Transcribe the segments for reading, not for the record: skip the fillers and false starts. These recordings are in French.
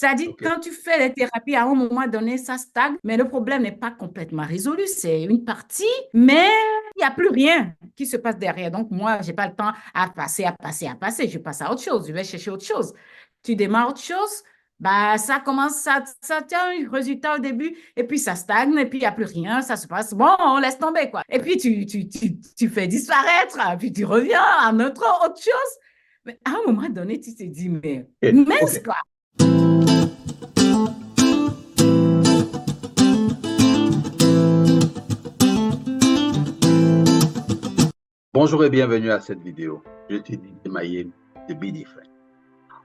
Ça dit, Ok. quand tu fais les thérapies, à un moment donné, ça stagne, mais le problème n'est pas complètement résolu. C'est une partie, mais il n'y a plus rien qui se passe derrière. Donc, moi, je n'ai pas le temps à passer, à passer, à passer. Je passe à autre chose. Je vais chercher autre chose. Tu démarres autre chose, bah, ça commence, ça tient un résultat au début, et puis ça stagne, et puis il n'y a plus rien, ça se passe. Bon, on laisse tomber, quoi. Et puis tu fais disparaître, puis tu reviens à autre chose. Mais à un moment donné, tu te dis, mais Ok. mince, quoi. Bonjour et bienvenue à cette vidéo. Je suis Didier Maillet de Be Different.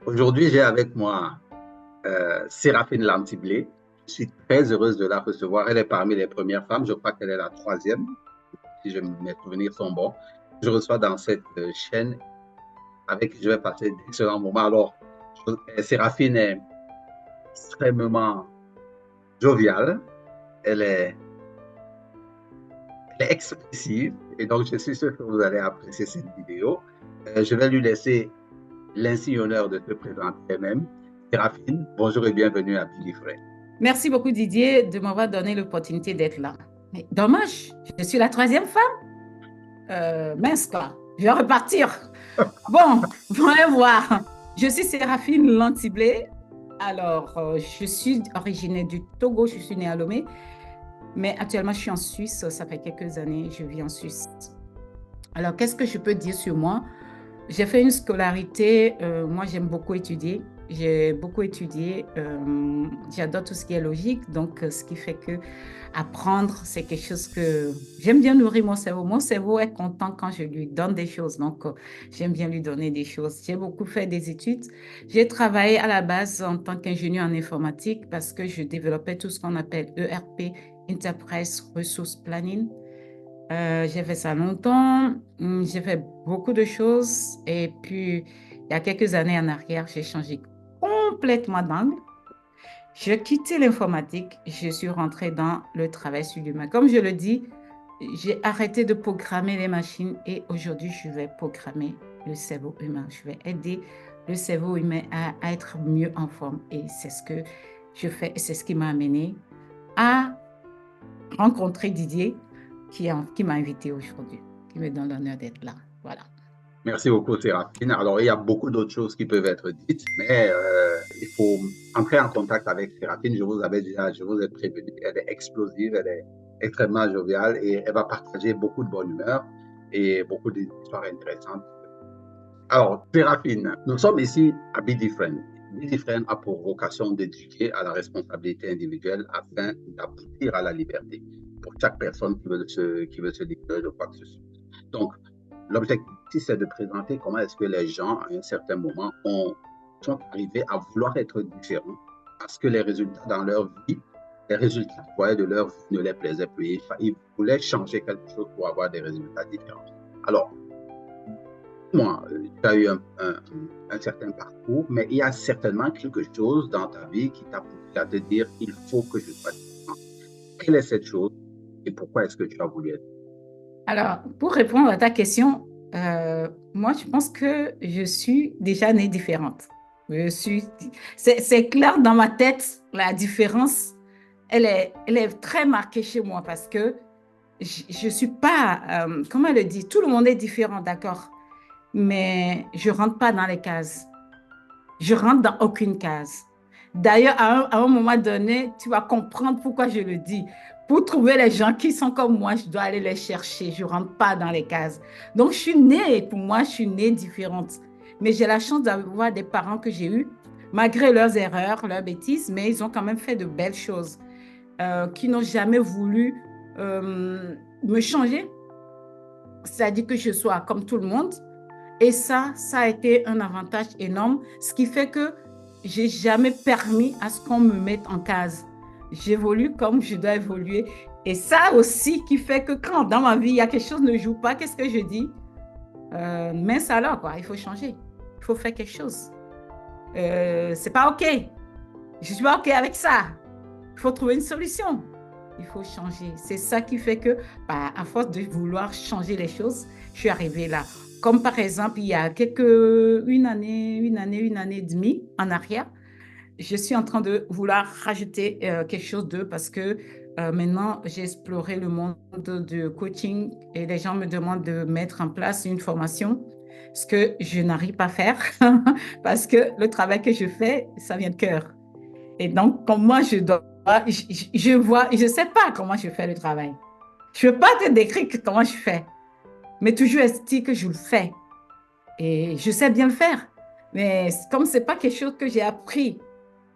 Aujourd'hui, j'ai avec moi Séraphine Lantiblé. Je suis très heureuse de la recevoir. Elle est parmi les premières femmes. Je crois qu'elle est la troisième, si mes souvenirs sont bons. Je reçois dans cette chaîne avec qui je vais passer d'excellents moments. Alors, Séraphine est extrêmement joviale. Elle est, elle est expressive. Et donc, je suis sûr que vous allez apprécier cette vidéo. Je vais lui laisser l'insigne honneur de te présenter elle-même. Séraphine, bonjour et bienvenue à Billy Frey. Merci beaucoup, Didier, de m'avoir donné l'opportunité d'être là. Mais dommage, je suis la troisième femme. Mince, quoi. Je vais repartir. Bon, voyons voir. Je suis Séraphine Lantiblé. Alors, je suis originaire du Togo, je suis née à Lomé, mais actuellement, je suis en Suisse. Ça fait quelques années, je vis en Suisse. Alors, qu'est-ce que je peux dire sur moi? J'ai fait une scolarité. Moi, j'aime beaucoup étudier. J'ai beaucoup étudié. J'adore tout ce qui est logique. Donc, ce qui fait que apprendre, c'est quelque chose que j'aime bien nourrir mon cerveau. Mon cerveau est content quand je lui donne des choses. Donc, j'aime bien lui donner des choses. J'ai beaucoup fait des études. J'ai travaillé à la base en tant qu'ingénieur en informatique parce que je développais tout ce qu'on appelle ERP, Enterprise Resource Planning. J'ai fait ça longtemps. J'ai fait beaucoup de choses. Et puis, il y a quelques années en arrière, j'ai changé complètement d'angle. J'ai quitté l'informatique. Je suis rentrée dans le travail sur l'humain. Comme je le dis, j'ai arrêté de programmer les machines et aujourd'hui, je vais programmer le cerveau humain. Je vais aider le cerveau humain à être mieux en forme. Et c'est ce que je fais et c'est ce qui m'a amené à rencontrer Didier qui m'a invité aujourd'hui, qui me donne l'honneur d'être là. Voilà. Merci beaucoup, Séraphine. Alors, il y a beaucoup d'autres choses qui peuvent être dites, mais il faut entrer en contact avec Séraphine. Je vous ai prévenu, elle est explosive, elle est extrêmement joviale et elle va partager beaucoup de bonne humeur et beaucoup d'histoires intéressantes. Alors, Séraphine, nous sommes ici à Be Different. Be Different a pour vocation d'éduquer à la responsabilité individuelle afin d'aboutir à la liberté pour chaque personne qui veut se libérer de quoi que ce soit. Donc, l'objectif ici, c'est de présenter comment est-ce que les gens, à un certain moment, sont arrivés à vouloir être différents parce que les résultats dans leur vie, les résultats qu'ils voyaient de leur vie ne les plaisaient plus. Ils voulaient changer quelque chose pour avoir des résultats différents. Alors, moi, tu as eu un certain parcours, mais il y a certainement quelque chose dans ta vie qui t'a poussé à te dire, il faut que je sois différent. Quelle est cette chose et pourquoi est-ce que tu as voulu être? Alors, pour répondre à ta question, moi, je pense que je suis déjà née différente. Je suis, c'est clair dans ma tête, la différence, elle est très marquée chez moi parce que je ne suis pas, comment le dit, tout le monde est différent, d'accord, mais je ne rentre pas dans les cases. Je rentre dans aucune case. D'ailleurs, à un moment donné, tu vas comprendre pourquoi je le dis. Pour trouver les gens qui sont comme moi, je dois aller les chercher. Je ne rentre pas dans les cases. Donc, je suis née, pour moi, je suis née différente. Mais j'ai la chance d'avoir des parents que j'ai eus, malgré leurs erreurs, leurs bêtises, mais ils ont quand même fait de belles choses, qui n'ont jamais voulu me changer. C'est-à-dire que je sois comme tout le monde, et ça a été un avantage énorme, ce qui fait que j'ai jamais permis à ce qu'on me mette en case. J'évolue comme je dois évoluer. Et ça aussi qui fait que quand dans ma vie, il y a quelque chose qui ne joue pas, qu'est-ce que je dis? Mince alors, quoi, il faut changer. Il faut faire quelque chose. C'est pas OK. Je suis pas OK avec ça. Il faut trouver une solution. Il faut changer. C'est ça qui fait que, bah, à force de vouloir changer les choses, je suis arrivée là. Comme par exemple, il y a une année et demie en arrière, je suis en train de vouloir rajouter quelque chose d'eux parce que maintenant, j'ai exploré le monde du coaching et les gens me demandent de mettre en place une formation, ce que je n'arrive pas à faire parce que le travail que je fais, ça vient de cœur. Et donc, comme moi, je vois, je ne sais pas comment je fais le travail. Je ne peux pas te décrire comment je fais, mais toujours est-il que je le fais. Et je sais bien le faire. Mais comme ce n'est pas quelque chose que j'ai appris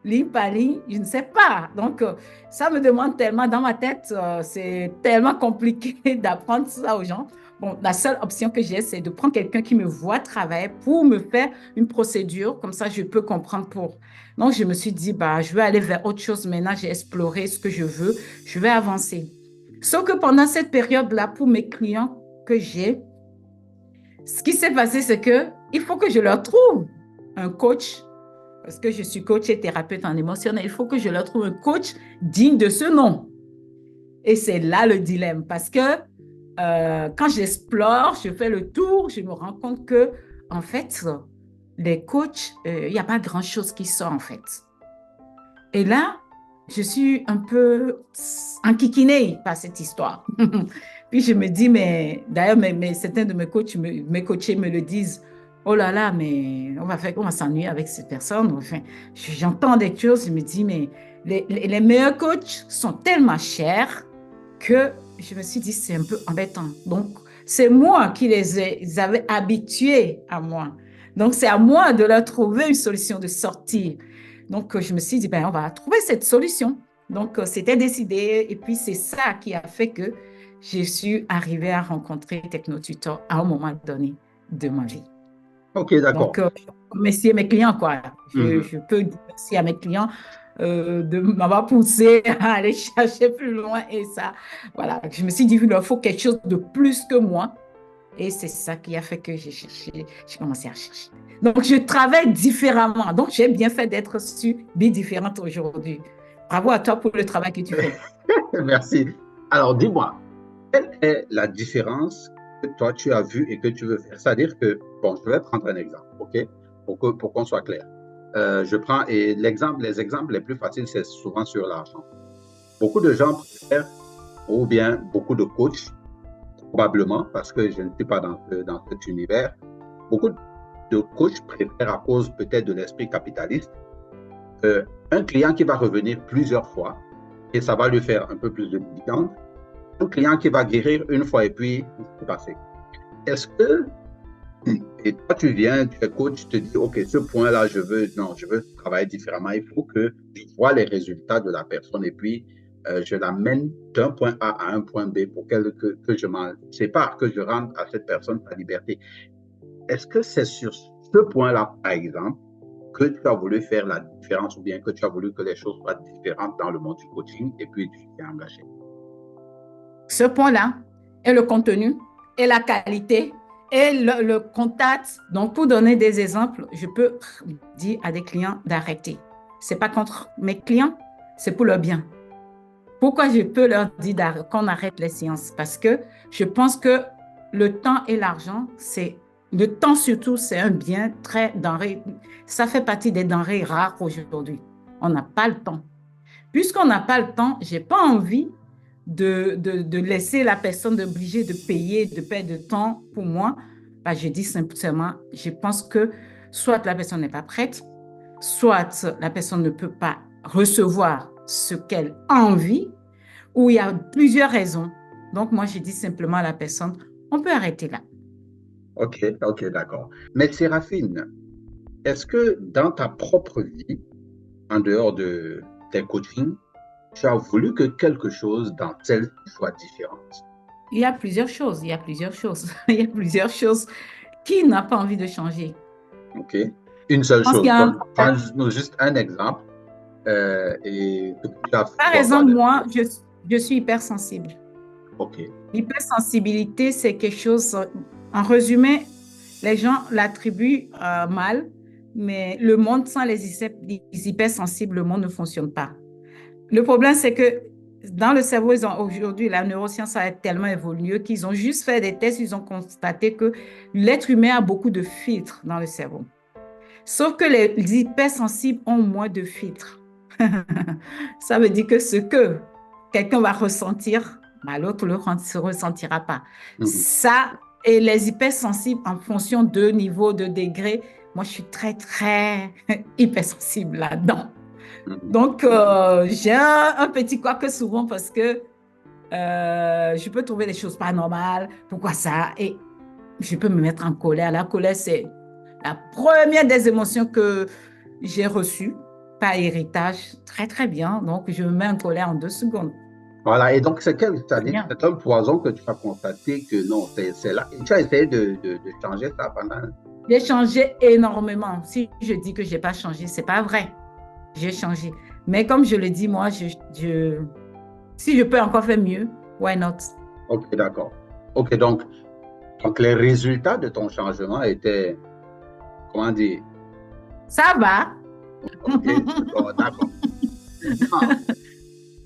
ligne par ligne, je ne sais pas. Donc, ça me demande tellement, dans ma tête, c'est tellement compliqué d'apprendre ça aux gens. Bon, la seule option que j'ai, c'est de prendre quelqu'un qui me voit travailler pour me faire une procédure. Comme ça, je peux comprendre pour. Donc, je me suis dit, bah, je vais aller vers autre chose. Maintenant, j'ai exploré ce que je veux. Je vais avancer. Sauf que pendant cette période-là, pour mes clients que j'ai, ce qui s'est passé, c'est que il faut que je leur trouve un coach parce que je suis coach et thérapeute en émotionnel. Il faut que je leur trouve un coach digne de ce nom. Et c'est là le dilemme parce que quand j'explore, je fais le tour, je me rends compte que, en fait, les coachs, il n'y a pas grand-chose qui sort, en fait. Et là, je suis un peu enquiquinée par cette histoire. Puis je me dis, mais d'ailleurs, certains de mes coachs, mes coachés me le disent, oh là là, mais on va s'ennuyer avec cette personne. Enfin, j'entends des choses, je me dis, mais les meilleurs coachs sont tellement chers que je me suis dit, c'est un peu embêtant. Donc, c'est moi qui les avais habitués à moi. Donc, c'est à moi de leur trouver une solution de sortir. Donc, je me suis dit, ben, on va trouver cette solution. Donc, c'était décidé. Et puis, c'est ça qui a fait que je suis arrivée à rencontrer TechnoTutor à un moment donné de ma vie. Ok, d'accord. Donc, je remercie mes clients, quoi. Mhm. Je peux dire merci à mes clients de m'avoir poussé à aller chercher plus loin. Et ça, voilà. Je me suis dit, il leur faut quelque chose de plus que moi. Et c'est ça qui a fait que j'ai commencé à chercher. Donc, je travaille différemment. Donc, j'ai bien fait d'être sur différente aujourd'hui. Bravo à toi pour le travail que tu fais. Merci. Alors, dis-moi, quelle est la différence que toi tu as vue et que tu veux faire? C'est-à-dire que, bon, je vais prendre un exemple, OK? Pour qu'on soit clair. Je prends, et les exemples les plus faciles, c'est souvent sur l'argent. Beaucoup de gens préfèrent, ou bien beaucoup de coachs, probablement, parce que je ne suis pas dans cet univers, beaucoup de coachs préfèrent, à cause peut-être de l'esprit capitaliste, un client qui va revenir plusieurs fois, et ça va lui faire un peu plus de dividendes, un client qui va guérir une fois et puis c'est passé. Est-ce que, et toi tu viens, tu es coach, tu te dis, OK, ce point-là, je veux travailler différemment. Il faut que je vois les résultats de la personne et puis je l'amène d'un point A à un point B pour que je m'en sépare, que je rende à cette personne sa liberté. Est-ce que c'est sur ce point-là, par exemple, que tu as voulu faire la différence ou bien que tu as voulu que les choses soient différentes dans le monde du coaching et puis tu t'es engagé? Ce point-là est le contenu, et la qualité, et le contact. Donc, pour donner des exemples, je peux dire à des clients d'arrêter. Ce n'est pas contre mes clients, c'est pour leur bien. Pourquoi je peux leur dire qu'on arrête les séances? Parce que je pense que le temps et l'argent, le temps surtout, c'est un bien très denré. Ça fait partie des denrées rares aujourd'hui. On n'a pas le temps. Puisqu'on n'a pas le temps, je n'ai pas envie de laisser la personne obligée de payer, de perdre de temps pour moi. Ben, je dis simplement, je pense que soit la personne n'est pas prête, soit la personne ne peut pas recevoir ce qu'elle a envie, ou il y a plusieurs raisons. Donc, moi, je dis simplement à la personne, on peut arrêter là. OK, OK, d'accord. Mais Séraphine, est-ce que dans ta propre vie, en dehors de tes coachings, tu as voulu que quelque chose dans celle soit différente? Il y a plusieurs choses, il y a plusieurs choses, il y a plusieurs choses qui n'a pas envie de changer. OK? Une seule Je pense qu'il y chose. a Prends-nous juste un exemple et que tu as par pu avoir exemple, des moi, résultats. je suis hypersensible. OK. L'hypersensibilité, c'est quelque chose, en résumé, les gens l'attribuent mal, mais le monde sans les hypersensibles, le monde ne fonctionne pas. Le problème, c'est que dans le cerveau, aujourd'hui, la neuroscience a tellement évolué qu'ils ont juste fait des tests, ils ont constaté que l'être humain a beaucoup de filtres dans le cerveau. Sauf que les hypersensibles ont moins de filtres. Ça veut dire que ce que quelqu'un va ressentir, bah, l'autre ne se ressentira pas. Mhm. Ça, et les hypersensibles, en fonction de niveau, de degré, moi, je suis très, très hypersensible là-dedans. Mhm. Donc, j'ai un petit quoi que souvent parce que je peux trouver des choses pas normales. Pourquoi ça? Et je peux me mettre en colère. La colère, c'est la première des émotions que j'ai reçues par héritage. Très, très bien. Donc, je me mets en colère en 2 secondes. Voilà, et donc c'est quel, Très c'est-à-dire que bien. c'est un poison que tu as constaté que non, c'est là. Et tu as essayé de changer ça pendant. J'ai changé énormément. Si je dis que je n'ai pas changé, ce n'est pas vrai. J'ai changé. Mais comme je le dis, moi, si je peux encore faire mieux, why not? Ok, d'accord. Ok, donc les résultats de ton changement étaient, comment dire, Ça va. ok, bon, d'accord. Maintenant,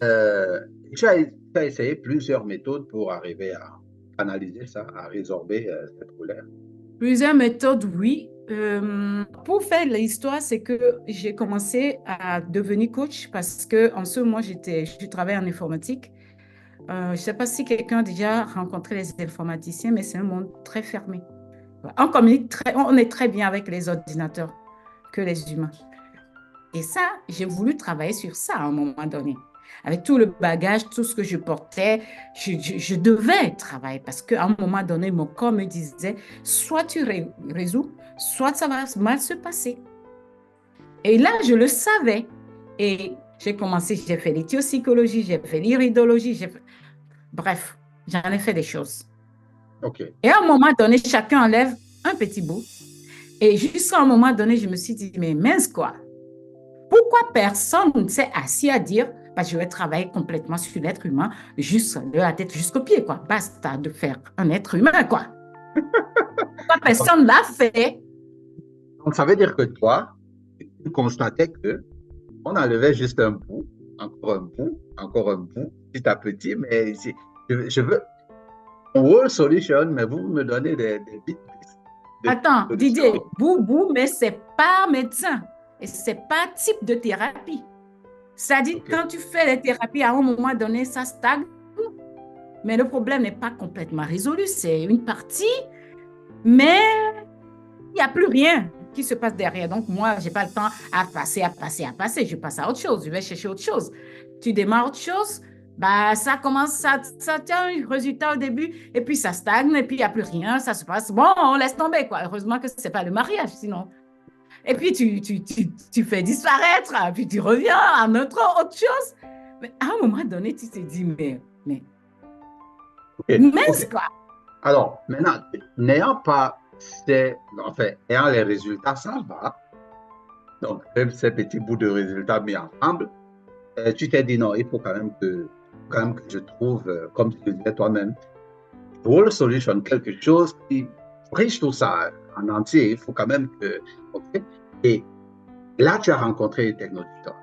euh, tu as essayé plusieurs méthodes pour arriver à canaliser ça, à résorber cette colère. Plusieurs méthodes, oui. Pour faire l'histoire, c'est que j'ai commencé à devenir coach parce que en ce moment, je travaille en informatique. Je ne sais pas si quelqu'un a déjà rencontré les informaticiens, mais c'est un monde très fermé. On est très bien avec les ordinateurs que les humains. Et ça, j'ai voulu travailler sur ça à un moment donné. Avec tout le bagage, tout ce que je portais, je devais travailler parce qu'à un moment donné, mon corps me disait, soit tu résous, soit ça va mal se passer. Et là, je le savais. Et j'ai fait l'éthiopsychologie, j'ai fait l'iridologie, bref, j'en ai fait des choses. Ok. Et à un moment donné, chacun enlève un petit bout. Et jusqu'à un moment donné, je me suis dit, mais mince quoi, pourquoi personne ne s'est assis à dire, bah, je vais travailler complètement sur l'être humain, juste de la tête jusqu'aux pieds, quoi. Basta de faire un être humain, quoi. Pourquoi personne l'a fait? Donc, ça veut dire que toi, tu constatais que on enlevait juste un bout, encore un bout, petit à petit, mais je veux un whole solution, mais vous me donnez des bits de Attends, solution. Didier, boubou, mais c'est pas médecin et c'est pas type de thérapie. C'est-à-dire, Ok. quand tu fais les thérapies, à un moment donné, ça stagne, mais le problème n'est pas complètement résolu. C'est une partie, mais il n'y a plus rien qui se passe derrière. Donc, moi, je n'ai pas le temps à passer, à passer, à passer. Je passe à autre chose. Je vais chercher autre chose. Tu démarres autre chose, bah, ça tient un résultat au début, et puis ça stagne, et puis il n'y a plus rien, ça se passe. Bon, on laisse tomber, quoi. Heureusement que ce n'est pas le mariage, sinon. Et puis tu fais disparaître, puis tu reviens à autre chose. Mais à un moment donné, tu te dis, mais Ok. Ok. mince, quoi. Alors, maintenant, n'ayant pas enfin, ayant les résultats, ça va. Donc, même ces petits bouts de résultats mis ensemble, tu t'es dit non, il faut quand même que je trouve, comme tu le disais toi-même, whole solution, quelque chose qui riche tout ça en entier. Il faut quand même que. Ok. Et là, tu as rencontré les technotuteurs.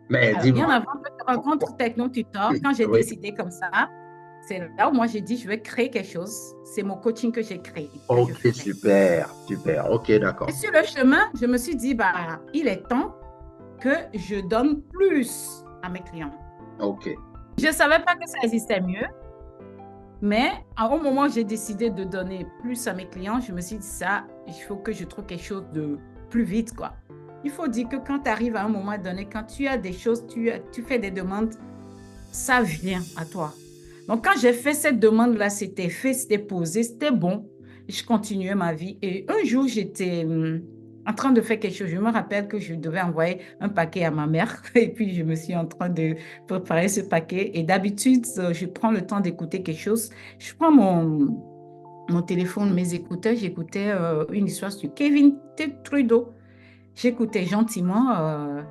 Mais Alors, bien dis-moi. avant que je rencontre Techno Tutor, quand j'ai Oui. décidé comme ça, c'est là où moi j'ai dit, je vais créer quelque chose. C'est mon coaching que j'ai créé, que je Ok, fais. super, super. Ok, Et d'accord. sur le chemin, je me suis dit, bah, il est temps que je donne plus à mes clients. Ok. Je ne savais pas que ça existait mieux, mais au moment où j'ai décidé de donner plus à mes clients, je me suis dit, ça, il faut que je trouve quelque chose de plus vite, quoi. Il faut dire que quand tu arrives à un moment donné, quand tu as des choses, tu fais des demandes, ça vient à toi. Donc, quand j'ai fait cette demande-là, c'était fait, c'était posé, c'était bon. Je continuais ma vie. Et un jour, j'étais en train de faire quelque chose. Je me rappelle que je devais envoyer un paquet à ma mère. Et puis, je me suis en train de préparer ce paquet. Et d'habitude, je prends le temps d'écouter quelque chose. Je prends mon téléphone, mes écouteurs. J'écoutais une histoire sur Kevin Trudeau. J'écoutais gentiment.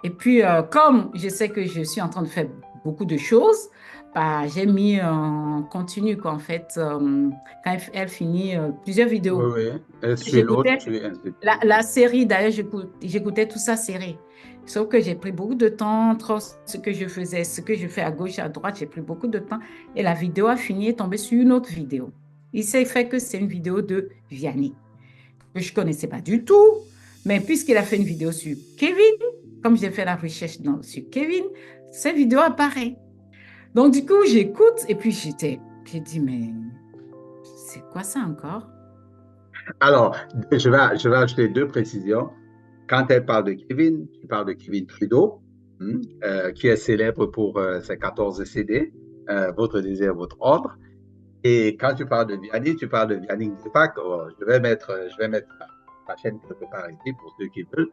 Et puis, comme je sais que je suis en train de faire beaucoup de choses, bah, j'ai mis en continu, quoi, en fait, quand elle finit plusieurs Oui, vidéos. oui. Et sur l'autre, J'écoutais tu es ainsi. la série, d'ailleurs, j'écoutais tout ça serré. Sauf que j'ai pris beaucoup de temps entre ce que je faisais, ce que je fais à gauche, à droite, j'ai pris beaucoup de temps. Et la vidéo a fini et est tombée sur une autre vidéo. Il s'est fait que c'est une vidéo de Vianney. que je ne connaissais pas du tout. Mais puisqu'il a fait une vidéo sur Kevin, comme j'ai fait la recherche sur Kevin, cette vidéo apparaît. Donc, du coup, j'écoute et puis j'ai dit, mais c'est quoi ça encore? Alors, je vais ajouter deux précisions. Quand elle parle de Kevin, tu parles de Kevin Trudeau, qui est célèbre pour ses 14 CD, Votre désir, votre ordre. Et quand tu parles de Vianney, tu parles de Vianney Deepak. Oh, je vais mettre la chaîne quelque part ici pour ceux qui veulent.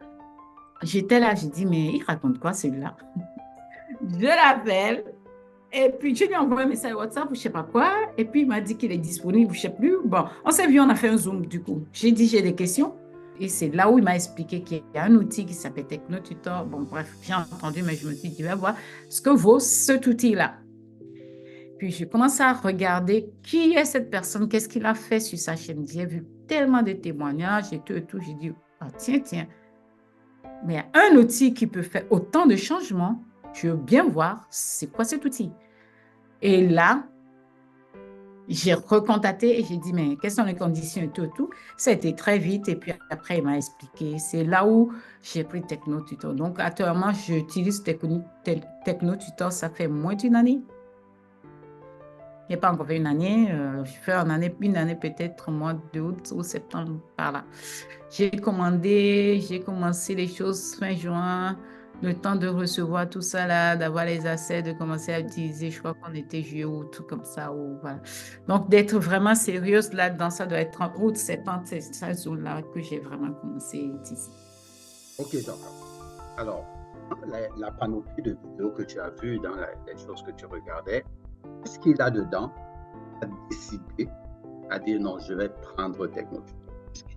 J'étais là, j'ai dit, mais il raconte quoi celui-là? Je l'appelle et puis je lui envoie un message WhatsApp ou je sais pas quoi. Et puis il m'a dit qu'il est disponible, je sais plus. Bon, on s'est vu, on a fait un Zoom du coup. J'ai dit, j'ai des questions. Et c'est là où il m'a expliqué qu'il y a un outil qui s'appelle TechnoTutor. Bon, bref, j'ai entendu, mais je me suis dit, je vais voir ce que vaut cet outil-là. Puis je commence à regarder qui est cette personne, qu'est-ce qu'il a fait sur sa chaîne. J'ai vu tellement de témoignages et tout et tout. J'ai dit, ah, tiens, tiens, mais il y a un outil qui peut faire autant de changements. Je veux bien voir c'est quoi cet outil. Et là, j'ai recontacté et j'ai dit, mais quelles sont les conditions et tout, tout. Ça a été très vite et puis après, il m'a expliqué. C'est là où j'ai pris TechnoTutor. Donc, actuellement, j'utilise TechnoTutor, ça fait moins d'une année. Il n'y a pas encore fait une année. Je fais une année peut-être au mois d'août ou septembre, par là. J'ai commencé les choses fin juin, le temps de recevoir tout ça là, d'avoir les assets, de commencer à utiliser, je crois qu'on était juillet ou tout comme ça. Ou, voilà. Donc, d'être vraiment sérieuse là-dedans, ça doit être en août, septembre, c'est cette zone-là que j'ai vraiment commencé à utiliser. Ok, d'accord. Alors, la panoplie de vidéos que tu as vues dans les choses que tu regardais, qu'est-ce qu'il y a dedans à décider, à dire non, je vais prendre TechnoTutor? Qu'est-ce qui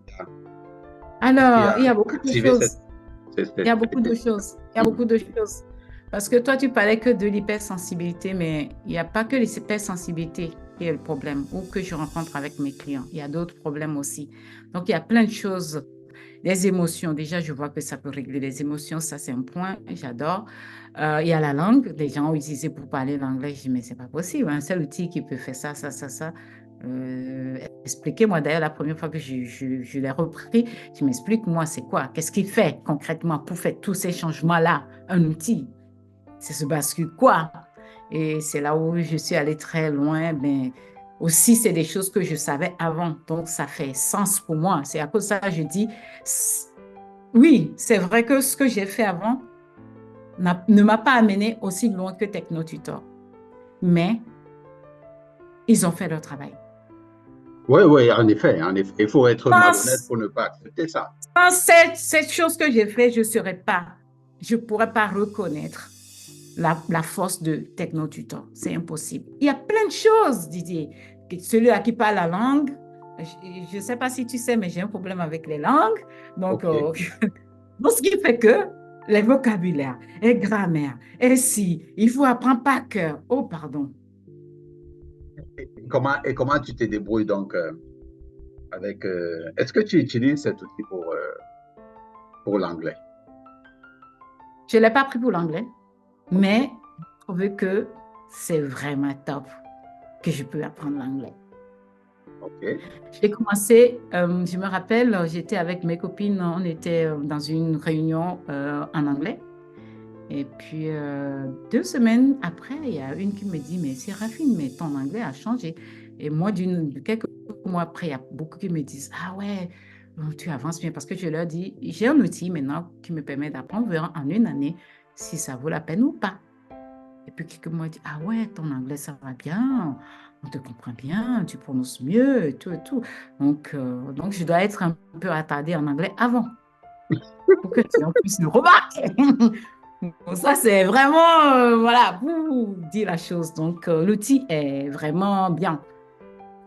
Alors, a il y a beaucoup de activé choses. Il y a beaucoup de choses. Il y a beaucoup de choses. Parce que toi, tu parlais que de l'hypersensibilité, mais il n'y a pas que l'hypersensibilité qui est le problème ou que je rencontre avec mes clients. Il y a d'autres problèmes aussi. Donc, il y a plein de choses. Les émotions, déjà, je vois que ça peut régler les émotions. Ça, c'est un point. J'adore. Il y a la langue. Les gens ont utilisé pour parler l'anglais. Je dis, mais c'est pas possible. Un seul outil qui peut faire ça, ça, ça, ça. Expliquez-moi. D'ailleurs, la première fois que je l'ai repris, tu m'expliques, moi, c'est quoi? Qu'est-ce qu'il fait concrètement pour faire tous ces changements-là? Un outil, c'est se bascule quoi? Et c'est là où je suis allée très loin. Mais aussi, c'est des choses que je savais avant. Donc, ça fait sens pour moi. C'est à cause de ça que je dis, oui, c'est vrai que ce que j'ai fait avant ne m'a pas amené aussi loin que TechnoTutor. Mais ils ont fait leur travail. Oui, oui, en effet, il faut être malhonnête Sans, pour ne pas accepter ça. sans cette chose que j'ai fait, je ne pourrais pas reconnaître la force de TechnoTutor. C'est impossible. Il y a plein de choses, Didier. Celui à qui parle la langue, je ne sais pas si tu sais, mais j'ai un problème avec les langues. Donc, OK. donc, ce qui fait que les vocabulaires, les grammaires, et si, il faut apprendre par cœur. Oh, pardon. Et comment tu te débrouilles donc avec. Est-ce que tu utilises cet outil pour l'anglais? Je ne l'ai pas pris pour l'anglais, OK. mais je trouve que c'est vraiment top que je peux apprendre l'anglais. OK. J'ai commencé, je me rappelle, j'étais avec mes copines, on était dans une réunion en anglais. Et puis, 2 semaines après, il y a une qui me dit, mais Séraphine, mais ton anglais a changé. Et moi, quelques mois après, il y a beaucoup qui me disent, ah ouais, bon, tu avances bien. Parce que je leur dis, j'ai un outil maintenant qui me permet d'apprendre, on verra en une année si ça vaut la peine ou pas. Et puis, quelques mois, dit, ah ouais, ton anglais, ça va bien, on te comprend bien, tu prononces mieux, et tout, et tout. Donc je dois être un peu attardée en anglais avant pour que les gens puissent le remarquer. Bon, ça, c'est vraiment, voilà, pour dire la chose. Donc, l'outil est vraiment bien,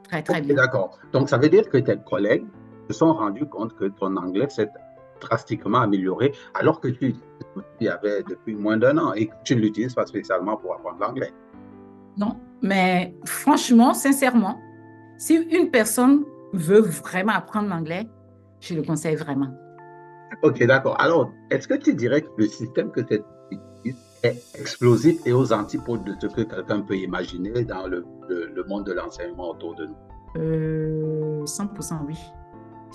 très, très OK, bien. d'accord. Donc, ça veut dire que tes collègues se sont rendus compte que ton anglais s'est drastiquement amélioré alors que tu y avais depuis moins d'un an et que tu ne l'utilises pas spécialement pour apprendre l'anglais. Non, mais franchement, sincèrement, si une personne veut vraiment apprendre l'anglais, je le conseille vraiment. OK, d'accord. Alors, est-ce que tu dirais que le système que tu utilises est explosif et aux antipodes de ce que quelqu'un peut imaginer dans le monde de l'enseignement autour de nous? 100% oui.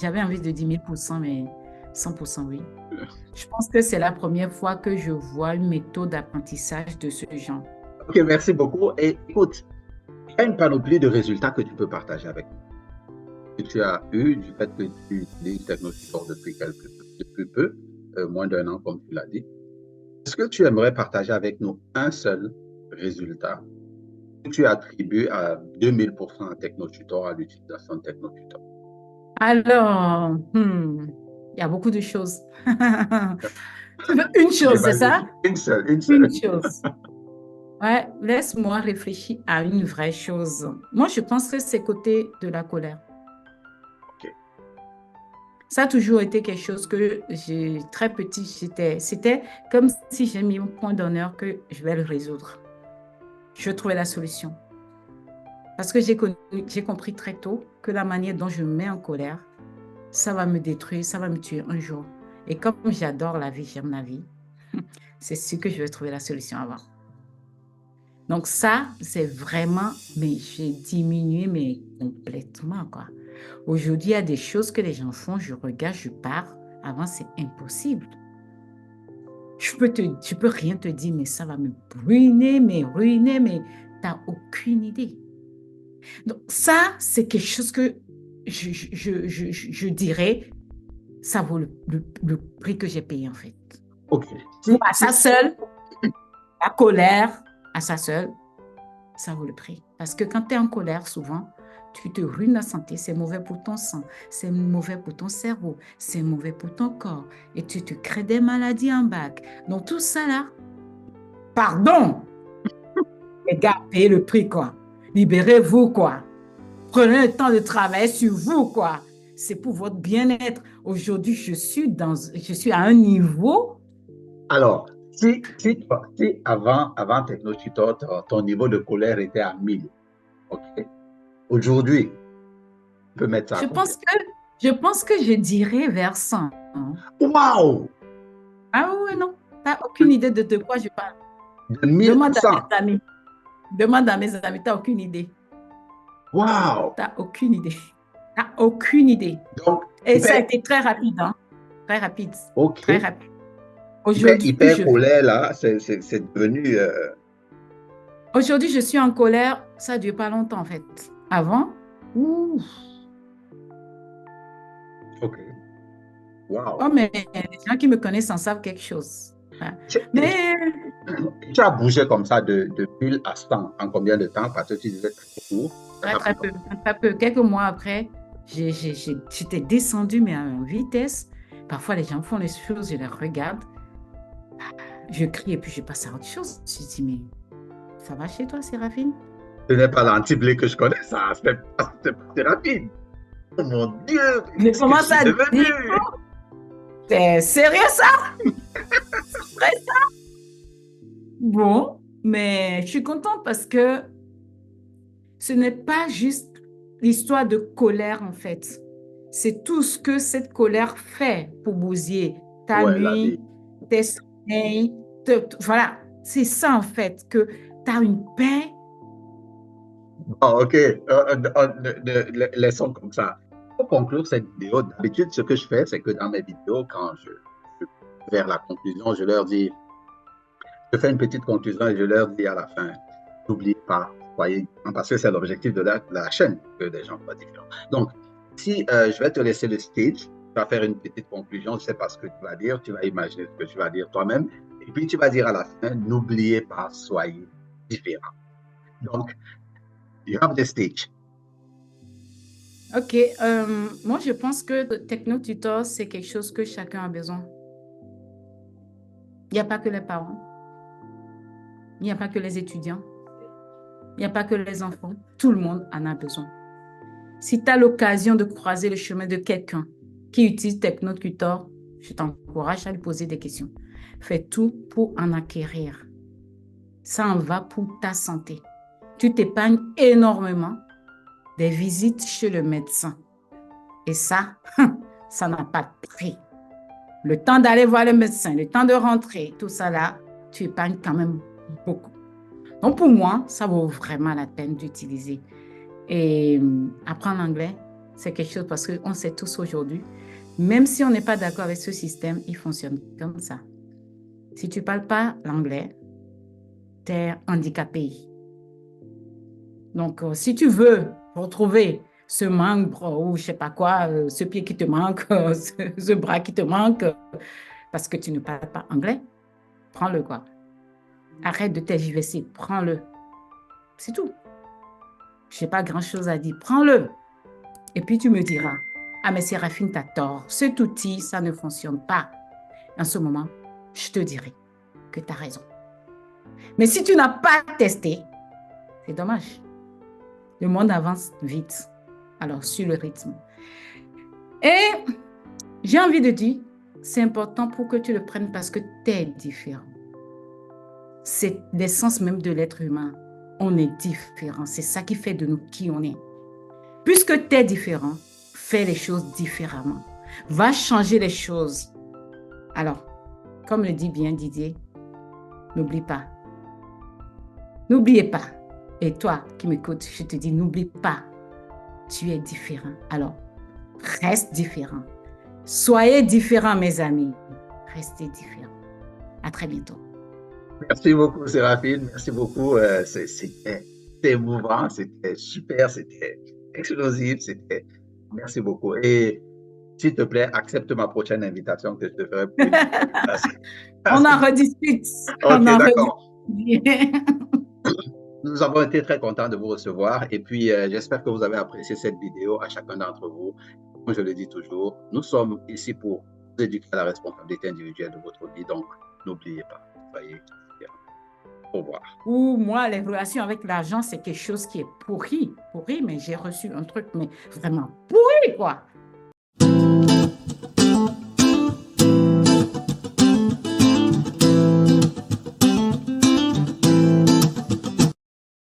J'avais envie de dire 1000%, mais 100% oui. Je pense que c'est la première fois que je vois une méthode d'apprentissage de ce genre. Ok, merci beaucoup. Et écoute, il y a une panoplie de résultats que tu peux partager avec nous. Que tu as eu du fait que tu utilises TechnoTutor depuis peu, moins d'un an, comme tu l'as dit. Est-ce que tu aimerais partager avec nous un seul résultat que tu attribues à 2000% à TechnoTutor, à l'utilisation de TechnoTutor? Alors, il y a beaucoup de choses. Tu veux une chose, c'est ça? J'imagine. Une seule, une Une seule. chose. Ouais, laisse-moi réfléchir à une vraie chose. Moi, je pense que c'est côté de la colère. Ok. Ça a toujours été quelque chose que très petit, c'était comme si j'ai mis un point d'honneur que je vais le résoudre. Je vais trouver la solution. Parce que j'ai compris très tôt que la manière dont je me mets en colère, ça va me détruire, ça va me tuer un jour. Et comme j'adore la vie, j'aime la vie, c'est sûr que je vais trouver la solution avant. Donc ça, c'est vraiment, mais j'ai diminué, mais complètement, quoi. Aujourd'hui, il y a des choses que les gens font, je regarde, je pars. Avant, c'est impossible. Je peux rien te dire, mais ça va me ruiner, mais tu n'as aucune idée. Donc ça, c'est quelque chose que je dirais, ça vaut le prix que j'ai payé, en fait. Ok. Moi, à ça seul, la colère, à ça seul, ça vaut le prix. Parce que quand tu es en colère, souvent, tu te ruines la santé. C'est mauvais pour ton sang, c'est mauvais pour ton cerveau, c'est mauvais pour ton corps. Et tu te crées des maladies en bac. Donc, tout ça là, pardon, les gars, payez le prix, quoi. Libérez-vous, quoi. Prenez le temps de travailler sur vous, quoi. C'est pour votre bien-être. Aujourd'hui, je suis à un niveau. Alors, si avant TechnoTutor, ton niveau de colère était à 1000, ok? Aujourd'hui, tu peux mettre ça à Je combien? pense que, je pense que je dirais vers 100, hein. Waouh! Ah oui, non, tu n'as aucune idée de quoi je parle. De 1000 à Demande à 100. mes amis. Demande à mes amis, tu n'as aucune idée. Waouh! Tu n'as aucune idée. Tu n'as aucune idée. Donc, Et ça a hyper, été très rapide, hein? Très rapide. Très ok. rapide. Aujourd'hui, Hyper colère, là, c'est devenu. aujourd'hui, je suis en colère. Ça ne dure pas longtemps, en fait. Avant, ouh, Ok. oh, Waouh! mais les gens qui me connaissent en savent quelque chose. Hein. Tu, Mais tu as bougé comme ça de 1000 à 100 en combien de temps? Parce que tu disais très court, très très, très rapidement. peu. Très peu. Quelques mois après, j'étais descendue, mais à une vitesse. Parfois, les gens font les choses, je les regarde. Je crie et puis je passe à autre chose. Je dis, mais ça va chez toi, Séraphine? Ce n'est pas l'antiblé que je connais, ça. C'est rapide. Oh mon Dieu, Je qu'est-ce que je commence suis à dire, devenu? c'est sérieux ça? C'est vrai ça? Bon, mais je suis contente parce que ce n'est pas juste l'histoire de colère en fait. C'est tout ce que cette colère fait pour bousiller ta Ouais, la nuit, vie. tes sommeils. Voilà, c'est ça en fait, que tu as une paix. Bon, ok, laissons comme ça. Pour conclure cette vidéo, d'habitude, ce que je fais, c'est que dans mes vidéos, quand je vers la conclusion, je leur dis, je fais une petite conclusion et je leur dis à la fin, n'oubliez pas, soyez, parce que c'est l'objectif de la chaîne, que des gens soient différents. Donc, si je vais te laisser le stage, tu vas faire une petite conclusion, je ne sais pas ce que tu vas dire, tu vas imaginer ce que tu vas dire toi-même, et puis tu vas dire à la fin, n'oubliez pas, soyez différents. Donc, you have the stage. Ok, moi je pense que Techno-Tutor, c'est quelque chose que chacun a besoin. Il n'y a pas que les parents, il n'y a pas que les étudiants, il n'y a pas que les enfants. Tout le monde en a besoin. Si tu as l'occasion de croiser le chemin de quelqu'un qui utilise Techno-Tutor, je t'encourage à lui poser des questions. Fais tout pour en acquérir. Ça en va pour ta santé. Tu t'épargnes énormément des visites chez le médecin. Et ça, ça n'a pas de prix. Le temps d'aller voir le médecin, le temps de rentrer, tout ça là, tu épargnes quand même beaucoup. Donc pour moi, ça vaut vraiment la peine d'utiliser. Et apprendre l'anglais, c'est quelque chose parce qu'on sait tous aujourd'hui, même si on n'est pas d'accord avec ce système, il fonctionne comme ça. Si tu ne parles pas l'anglais, tu es handicapé. Donc, si tu veux retrouver ce membre ou je ne sais pas quoi, ce pied qui te manque, ce bras qui te manque, parce que tu ne parles pas anglais, prends-le quoi. Arrête de tergiverser, prends-le. C'est tout. Je n'ai pas grand-chose à dire, prends-le. Et puis tu me diras, ah mais Séraphine, tu as tort, cet outil, ça ne fonctionne pas. En ce moment, je te dirai que tu as raison. Mais si tu n'as pas testé, c'est dommage. Le monde avance vite. Alors, sur le rythme. Et j'ai envie de dire, c'est important pour que tu le prennes parce que tu es différent. C'est l'essence même de l'être humain. On est différent. C'est ça qui fait de nous qui on est. Puisque tu es différent, fais les choses différemment. Va changer les choses. Alors, comme le dit bien Didier, n'oublie pas. N'oubliez pas. Et toi qui m'écoutes, je te dis, n'oublie pas. Tu es différent. Alors, reste différent. Soyez différents, mes amis. Restez différents. À très bientôt. Merci beaucoup, Séraphine. Merci beaucoup. C'était émouvant, c'était super, c'était explosif. Merci beaucoup. Et s'il te plaît, accepte ma prochaine invitation que je te ferai pour une On en rediscute. Ok, On en d'accord. rediscute. Nous avons été très contents de vous recevoir et puis j'espère que vous avez apprécié cette vidéo à chacun d'entre vous. Comme je le dis toujours, nous sommes ici pour vous éduquer à la responsabilité individuelle de votre vie. Donc, n'oubliez pas, soyez fiers. Au revoir. Ou moi, les relations avec l'argent, c'est quelque chose qui est pourri, mais j'ai reçu un truc, mais vraiment pourri, quoi.